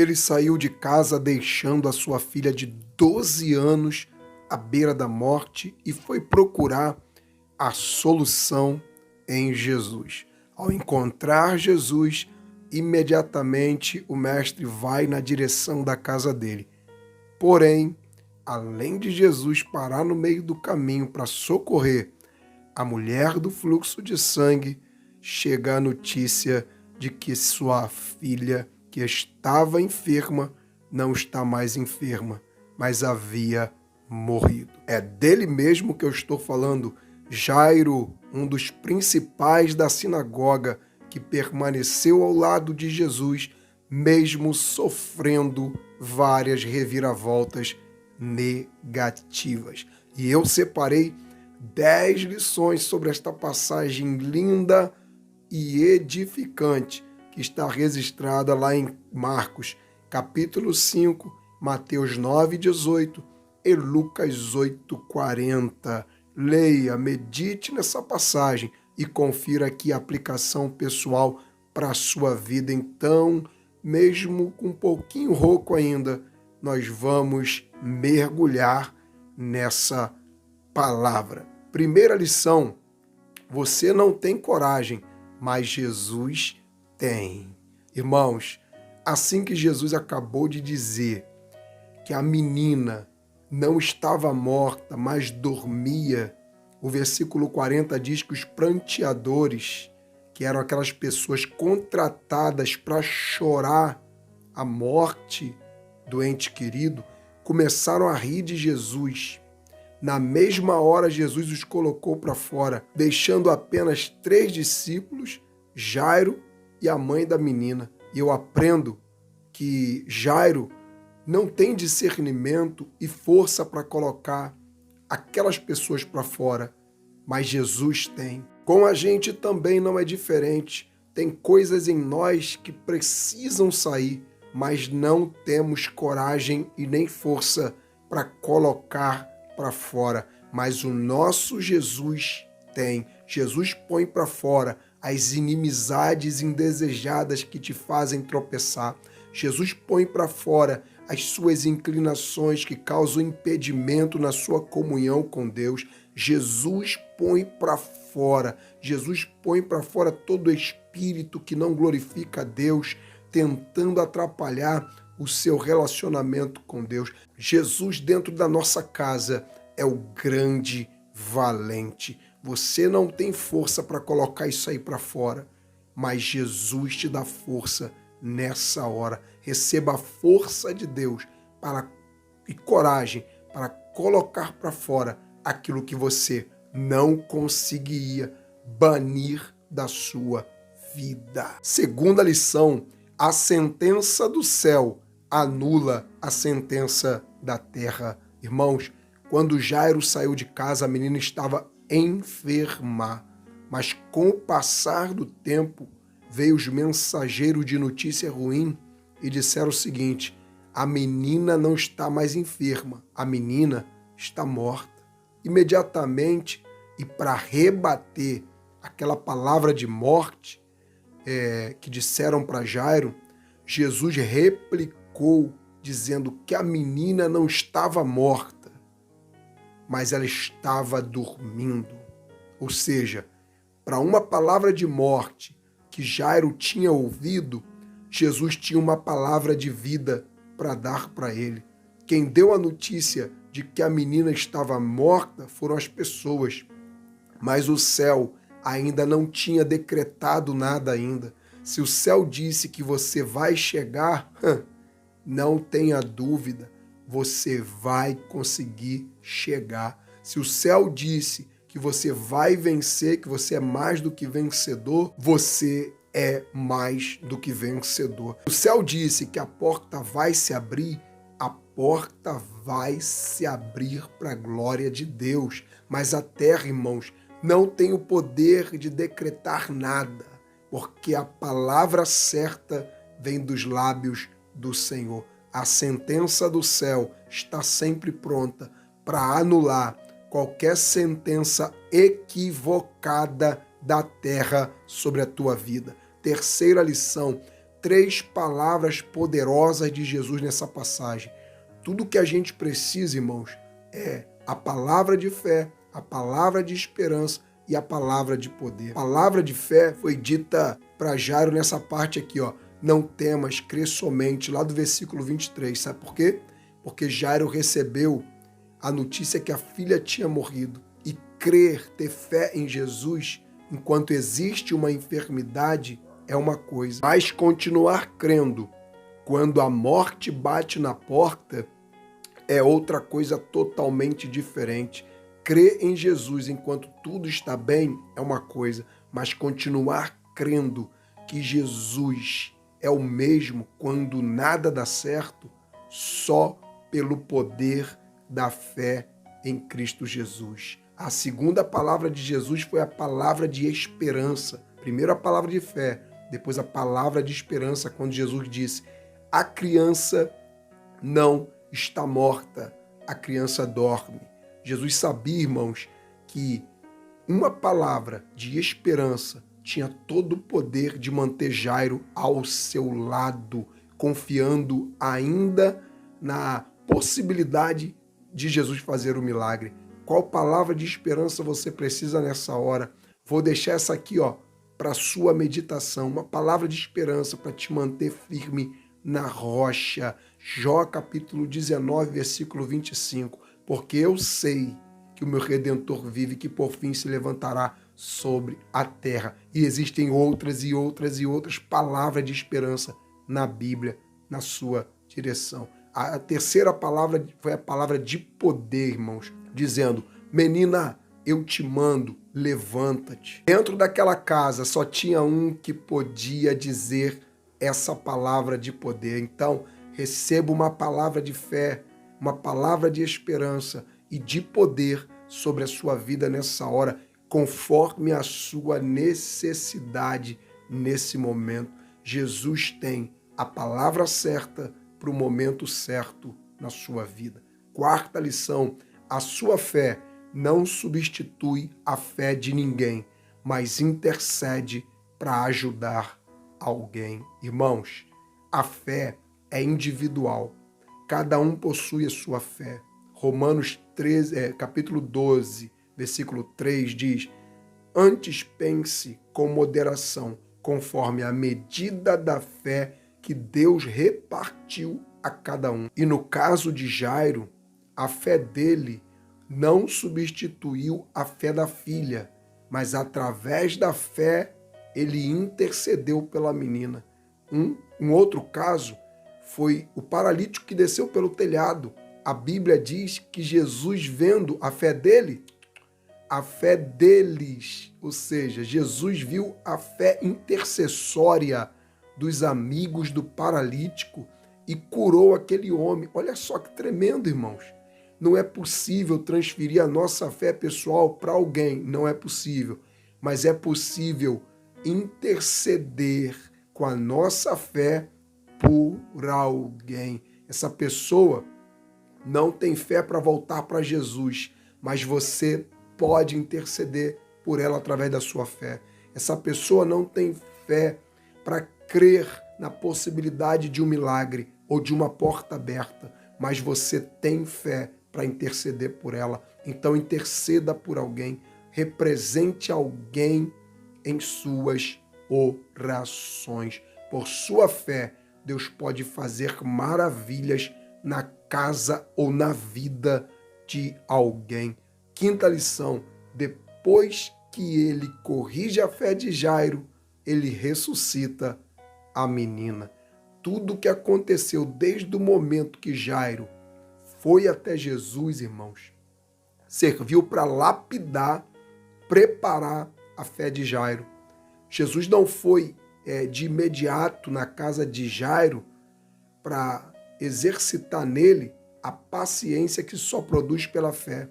Ele saiu de casa deixando a sua filha de 12 anos à beira da morte e foi procurar a solução em Jesus. Ao encontrar Jesus, imediatamente o mestre vai na direção da casa dele. Porém, além de Jesus parar no meio do caminho para socorrer a mulher do fluxo de sangue, chega a notícia de que sua filha, que estava enferma, não está mais enferma, mas havia morrido. É dele mesmo que eu estou falando. Jairo, um dos principais da sinagoga, que permaneceu ao lado de Jesus, mesmo sofrendo várias reviravoltas negativas. E eu separei 10 lições sobre esta passagem linda e edificante que está registrada lá em Marcos, capítulo 5, Mateus 9:18 e Lucas 8:40. Leia, medite nessa passagem e confira aqui a aplicação pessoal para a sua vida. Então, mesmo com um pouquinho rouco ainda, nós vamos mergulhar nessa palavra. Primeira lição: você não tem coragem, mas Jesus tem. Irmãos, assim que Jesus acabou de dizer que a menina não estava morta, mas dormia, o versículo 40 diz que os pranteadores, que eram aquelas pessoas contratadas para chorar a morte do ente querido, começaram a rir de Jesus. Na mesma hora, Jesus os colocou para fora, deixando apenas 3 discípulos, Jairo e a mãe da menina. E eu aprendo que Jairo não tem discernimento e força para colocar aquelas pessoas para fora, mas Jesus tem. Com a gente também não é diferente. Tem coisas em nós que precisam sair, mas não temos coragem e nem força para colocar para fora. Mas o nosso Jesus tem. Jesus põe para fora as inimizades indesejadas que te fazem tropeçar. Jesus põe para fora as suas inclinações que causam impedimento na sua comunhão com Deus. Jesus põe para fora. Jesus põe para fora todo espírito que não glorifica a Deus, tentando atrapalhar o seu relacionamento com Deus. Jesus dentro da nossa casa é o grande valente. Você não tem força para colocar isso aí para fora, mas Jesus te dá força nessa hora. Receba a força de Deus e coragem para colocar para fora aquilo que você não conseguiria banir da sua vida. Segunda lição: a sentença do céu anula a sentença da terra. Irmãos, quando Jairo saiu de casa, a menina estava enferma, mas com o passar do tempo, veio os mensageiros de notícia ruim e disseram o seguinte: a menina não está mais enferma, a menina está morta. Imediatamente, e para rebater aquela palavra de morte que disseram para Jairo, Jesus replicou dizendo que a menina não estava morta, mas ela estava dormindo. Ou seja, para uma palavra de morte que Jairo tinha ouvido, Jesus tinha uma palavra de vida para dar para ele. Quem deu a notícia de que a menina estava morta foram as pessoas, mas o céu ainda não tinha decretado nada ainda. Se o céu disse que você vai chegar, não tenha dúvida, você vai conseguir chegar. Se o céu disse que você vai vencer, que você é mais do que vencedor, você é mais do que vencedor. O céu disse que a porta vai se abrir, a porta vai se abrir para a glória de Deus. Mas a terra, irmãos, não tem o poder de decretar nada, porque a palavra certa vem dos lábios do Senhor. A sentença do céu está sempre pronta para anular qualquer sentença equivocada da terra sobre a tua vida. Terceira lição: 3 palavras poderosas de Jesus nessa passagem. Tudo que a gente precisa, irmãos, é a palavra de fé, a palavra de esperança e a palavra de poder. A palavra de fé foi dita para Jairo nessa parte aqui, ó. Não temas, crê somente, lá do versículo 23. Sabe por quê? Porque Jairo recebeu a notícia que a filha tinha morrido. E crer, ter fé em Jesus, enquanto existe uma enfermidade, é uma coisa. Mas continuar crendo quando a morte bate na porta é outra coisa totalmente diferente. Crer em Jesus enquanto tudo está bem é uma coisa, mas continuar crendo que Jesus é o mesmo quando nada dá certo, só pelo poder da fé em Cristo Jesus. A segunda palavra de Jesus foi a palavra de esperança. Primeiro a palavra de fé, depois a palavra de esperança, quando Jesus disse: a criança não está morta, a criança dorme. Jesus sabia, irmãos, que uma palavra de esperança tinha todo o poder de manter Jairo ao seu lado, confiando ainda na possibilidade de Jesus fazer o milagre. Qual palavra de esperança você precisa nessa hora? Vou deixar essa aqui, ó, para sua meditação, uma palavra de esperança para te manter firme na rocha. Jó capítulo 19, versículo 25. Porque eu sei que o meu Redentor vive, que por fim se levantará sobre a terra. E existem outras e outras e outras palavras de esperança na Bíblia, na sua direção. A terceira palavra foi a palavra de poder, irmãos, dizendo: menina, eu te mando, levanta-te. Dentro daquela casa só tinha um que podia dizer essa palavra de poder. Então, receba uma palavra de fé, uma palavra de esperança e de poder sobre a sua vida nessa hora, conforme a sua necessidade nesse momento. Jesus tem a palavra certa para o momento certo na sua vida. Quarta lição: a sua fé não substitui a fé de ninguém, mas intercede para ajudar alguém. Irmãos, a fé é individual. Cada um possui a sua fé. Romanos 13, capítulo 12, versículo 3 diz: antes pense com moderação, conforme a medida da fé que Deus repartiu a cada um. E no caso de Jairo, a fé dele não substituiu a fé da filha, mas através da fé ele intercedeu pela menina. Um outro caso foi o paralítico que desceu pelo telhado. A Bíblia diz que Jesus, vendo a fé dele, a fé deles, ou seja, Jesus viu a fé intercessória dos amigos do paralítico e curou aquele homem. Olha só que tremendo, irmãos. Não é possível transferir a nossa fé pessoal para alguém, não é possível, mas é possível interceder com a nossa fé por alguém. Essa pessoa não tem fé para voltar para Jesus, mas você pode interceder por ela através da sua fé. Essa pessoa não tem fé para crer na possibilidade de um milagre ou de uma porta aberta, mas você tem fé para interceder por ela. Então interceda por alguém, represente alguém em suas orações. Por sua fé, Deus pode fazer maravilhas na casa ou na vida de alguém. Quinta lição: depois que ele corrige a fé de Jairo, ele ressuscita a menina. Tudo que aconteceu desde o momento que Jairo foi até Jesus, irmãos, serviu para lapidar, preparar a fé de Jairo. Jesus não foi de imediato na casa de Jairo para exercitar nele a paciência que só produz pela fé.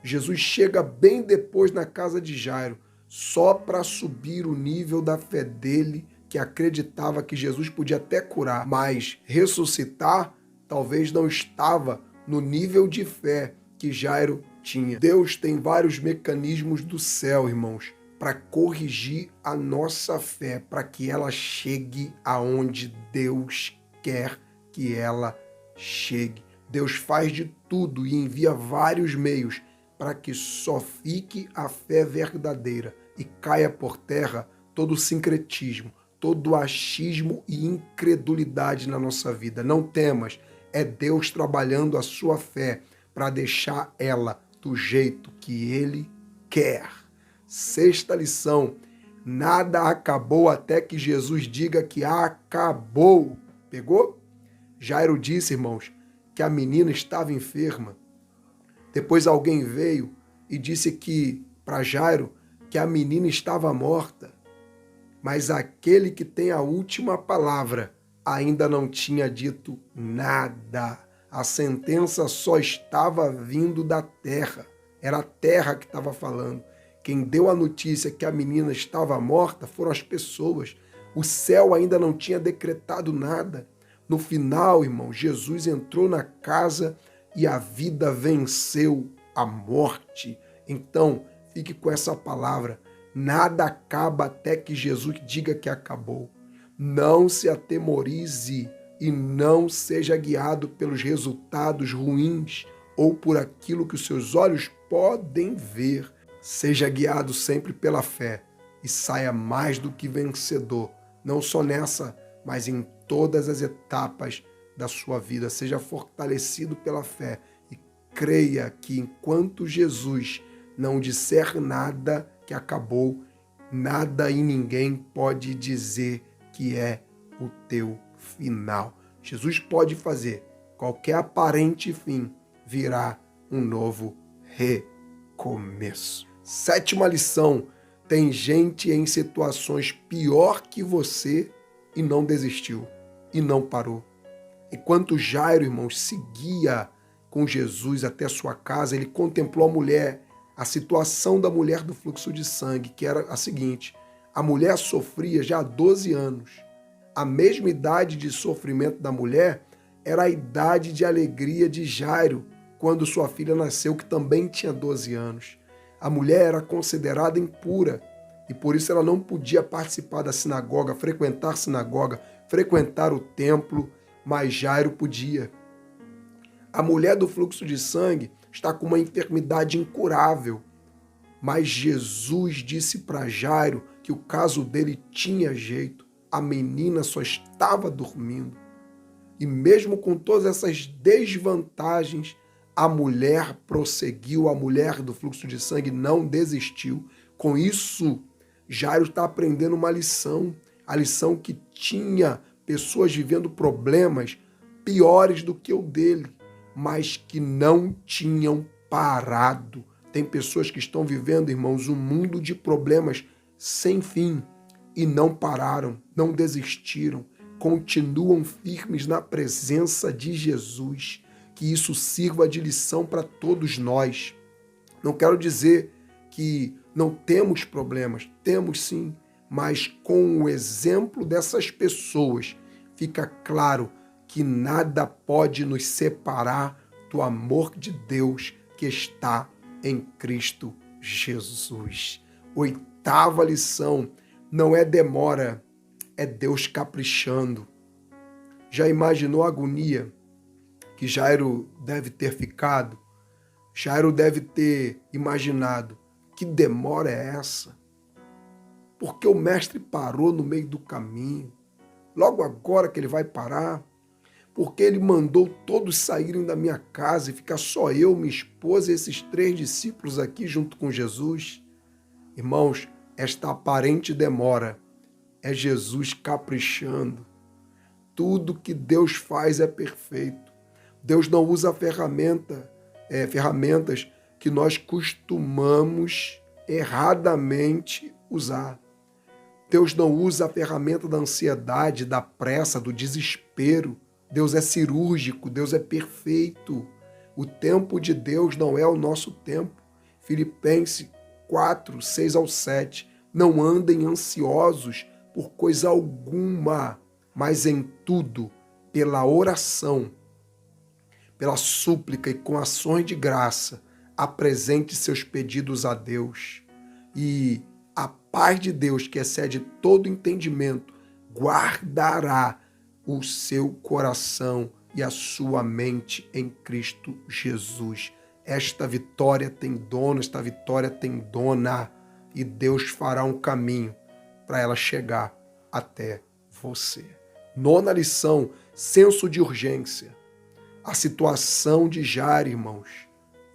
Jesus chega bem depois na casa de Jairo, só para subir o nível da fé dele, que acreditava que Jesus podia até curar, mas ressuscitar talvez não estava no nível de fé que Jairo tinha. Deus tem vários mecanismos do céu, irmãos, para corrigir a nossa fé, para que ela chegue aonde Deus quer que ela chegue. Deus faz de tudo e envia vários meios para que só fique a fé verdadeira e caia por terra todo o sincretismo, todo o achismo e incredulidade na nossa vida. Não temas, é Deus trabalhando a sua fé para deixar ela do jeito que Ele quer. Sexta lição: nada acabou até que Jesus diga que acabou. Pegou? Jairo disse, irmãos, que a menina estava enferma. Depois alguém veio e disse que para Jairo que a menina estava morta. Mas aquele que tem a última palavra ainda não tinha dito nada. A sentença só estava vindo da terra. Era a terra que estava falando. Quem deu a notícia que a menina estava morta foram as pessoas. O céu ainda não tinha decretado nada. No final, irmão, Jesus entrou na casa e a vida venceu a morte. Então, fique com essa palavra. Nada acaba até que Jesus diga que acabou. Não se atemorize e não seja guiado pelos resultados ruins ou por aquilo que os seus olhos podem ver. Seja guiado sempre pela fé e saia mais do que vencedor, não só nessa, mas em todas as etapas da sua vida. Seja fortalecido pela fé e creia que enquanto Jesus não disser nada que acabou, nada e ninguém pode dizer que é o teu final. Jesus pode fazer qualquer aparente fim virar um novo recomeço. Sétima lição: tem gente em situações pior que você e não desistiu, e não parou. Enquanto Jairo, irmãos, seguia com Jesus até sua casa, ele contemplou a situação da mulher do fluxo de sangue, que era a seguinte: a mulher sofria já há 12 anos. A mesma idade de sofrimento da mulher era a idade de alegria de Jairo, quando sua filha nasceu, que também tinha 12 anos. A mulher era considerada impura e por isso ela não podia participar da sinagoga, frequentar o templo, mas Jairo podia. A mulher do fluxo de sangue está com uma enfermidade incurável, mas Jesus disse para Jairo que o caso dele tinha jeito. A menina só estava dormindo. E mesmo com todas essas desvantagens, a mulher prosseguiu, a mulher do fluxo de sangue não desistiu. Com isso, Jairo está aprendendo uma lição, a lição que tinha pessoas vivendo problemas piores do que o dele, mas que não tinham parado. Tem pessoas que estão vivendo, irmãos, um mundo de problemas sem fim e não pararam, não desistiram, continuam firmes na presença de Jesus. Que isso sirva de lição para todos nós. Não quero dizer que não temos problemas, temos sim, mas com o exemplo dessas pessoas, fica claro que nada pode nos separar do amor de Deus que está em Cristo Jesus. Oitava lição: não é demora, é Deus caprichando. Já imaginou a agonia que Jairo deve ter ficado? Jairo deve ter imaginado: que demora é essa? Porque o mestre parou no meio do caminho. Logo agora que ele vai parar? Porque ele mandou todos saírem da minha casa e ficar só eu, minha esposa e esses 3 discípulos aqui junto com Jesus? Irmãos, esta aparente demora é Jesus caprichando. Tudo que Deus faz é perfeito. Deus não usa ferramentas que nós costumamos erradamente usar. Deus não usa a ferramenta da ansiedade, da pressa, do desespero. Deus é cirúrgico, Deus é perfeito. O tempo de Deus não é o nosso tempo. Filipenses 4, 6 ao 7. Não andem ansiosos por coisa alguma, mas em tudo, pela oração, pela súplica e com ações de graça, apresente seus pedidos a Deus. E a paz de Deus, que excede todo entendimento, guardará o seu coração e a sua mente em Cristo Jesus. Esta vitória tem dono, esta vitória tem dona, e Deus fará um caminho para ela chegar até você. Nona lição, senso de urgência. A situação de Jairo, irmãos,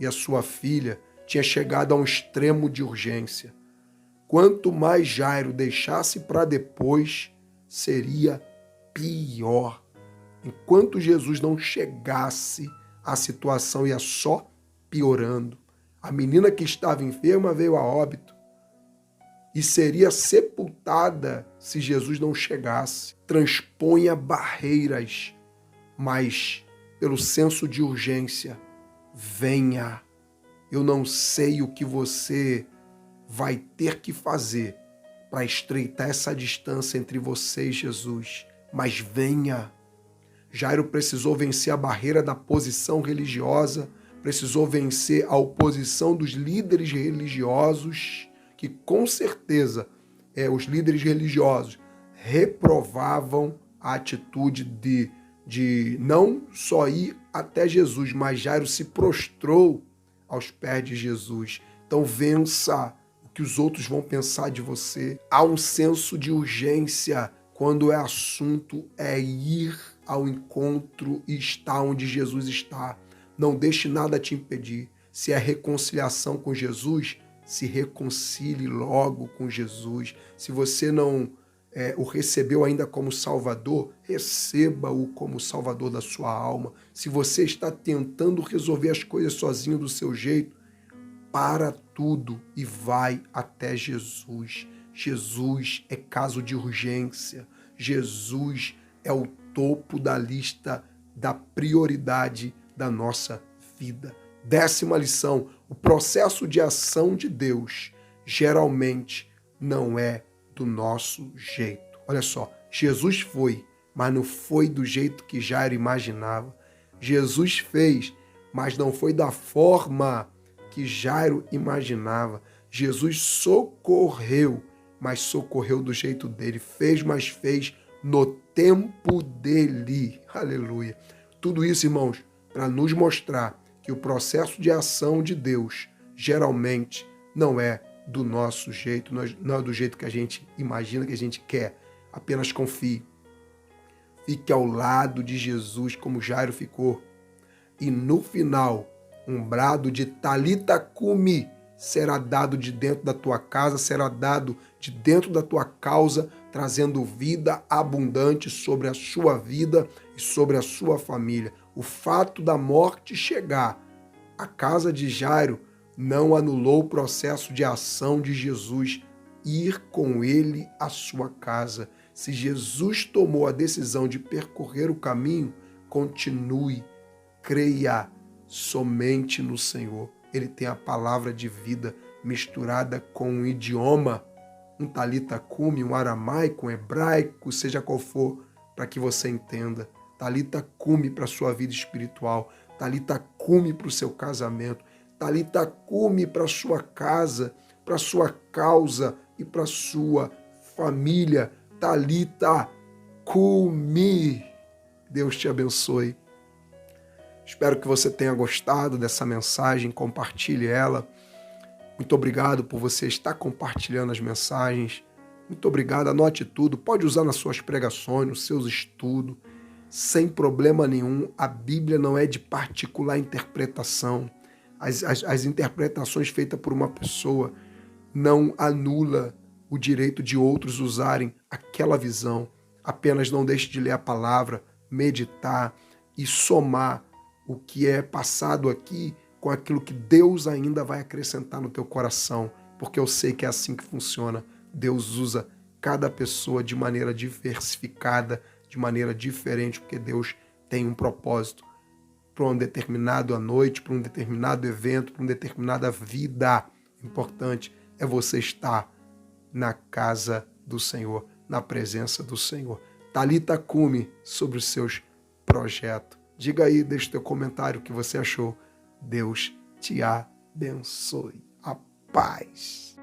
e a sua filha tinha chegado a um extremo de urgência. Quanto mais Jairo deixasse para depois, seria pior. Enquanto Jesus não chegasse, a situação ia só piorando. A menina que estava enferma veio a óbito e seria sepultada se Jesus não chegasse. Transponha barreiras, mas pelo senso de urgência, venha. Eu não sei o que você vai ter que fazer para estreitar essa distância entre você e Jesus, mas venha. Jairo precisou vencer a barreira da posição religiosa, precisou vencer a oposição dos líderes religiosos, que com certeza os líderes religiosos reprovavam a atitude de não só ir até Jesus, mas Jairo se prostrou aos pés de Jesus. Então vença o que os outros vão pensar de você. Há um senso de urgência quando assunto é ir ao encontro e estar onde Jesus está. Não deixe nada te impedir. Se é reconciliação com Jesus, se reconcilie logo com Jesus. Se você não o recebeu ainda como Salvador, receba-o como Salvador da sua alma. Se você está tentando resolver as coisas sozinho do seu jeito, para tudo e vai até Jesus. Jesus é caso de urgência. Jesus é o topo da lista da prioridade da nossa vida. 10ª lição, o processo de ação de Deus geralmente não é do nosso jeito. Olha só, Jesus foi, mas não foi do jeito que Jairo imaginava. Jesus fez, mas não foi da forma que Jairo imaginava. Jesus socorreu, mas socorreu do jeito dele. Fez, mas fez no tempo dele. Aleluia. Tudo isso, irmãos, para nos mostrar que o processo de ação de Deus geralmente não é do nosso jeito, não é do jeito que a gente imagina, que a gente quer. Apenas confie. Fique ao lado de Jesus como Jairo ficou. E no final, um brado de Talita cumi será dado de dentro da tua casa, será dado de dentro da tua causa, trazendo vida abundante sobre a sua vida e sobre a sua família. O fato da morte chegar à casa de Jairo não anulou o processo de ação de Jesus ir com ele à sua casa. Se Jesus tomou a decisão de percorrer o caminho, continue, creia somente no Senhor. Ele tem a palavra de vida misturada com um idioma, um talita cumi, um aramaico, um hebraico, seja qual for, para que você entenda. Talita cumi para a sua vida espiritual, talita cumi para o seu casamento, talita cumi para a sua casa, para a sua causa e para a sua família. Talita cumi. Deus te abençoe. Espero que você tenha gostado dessa mensagem, compartilhe ela. Muito obrigado por você estar compartilhando as mensagens. Muito obrigado, anote tudo. Pode usar nas suas pregações, nos seus estudos, sem problema nenhum. A Bíblia não é de particular interpretação. As interpretações feitas por uma pessoa não anula o direito de outros usarem aquela visão. Apenas não deixe de ler a palavra, meditar e somar o que é passado aqui com aquilo que Deus ainda vai acrescentar no teu coração, porque eu sei que é assim que funciona. Deus usa cada pessoa de maneira diversificada, de maneira diferente, porque Deus tem um propósito para uma determinada noite, para um determinado evento, para uma determinada vida. O importante é você estar na casa do Senhor, na presença do Senhor. Talita cumi sobre os seus projetos. Diga aí, deixa o teu comentário o que você achou. Deus te abençoe. A paz.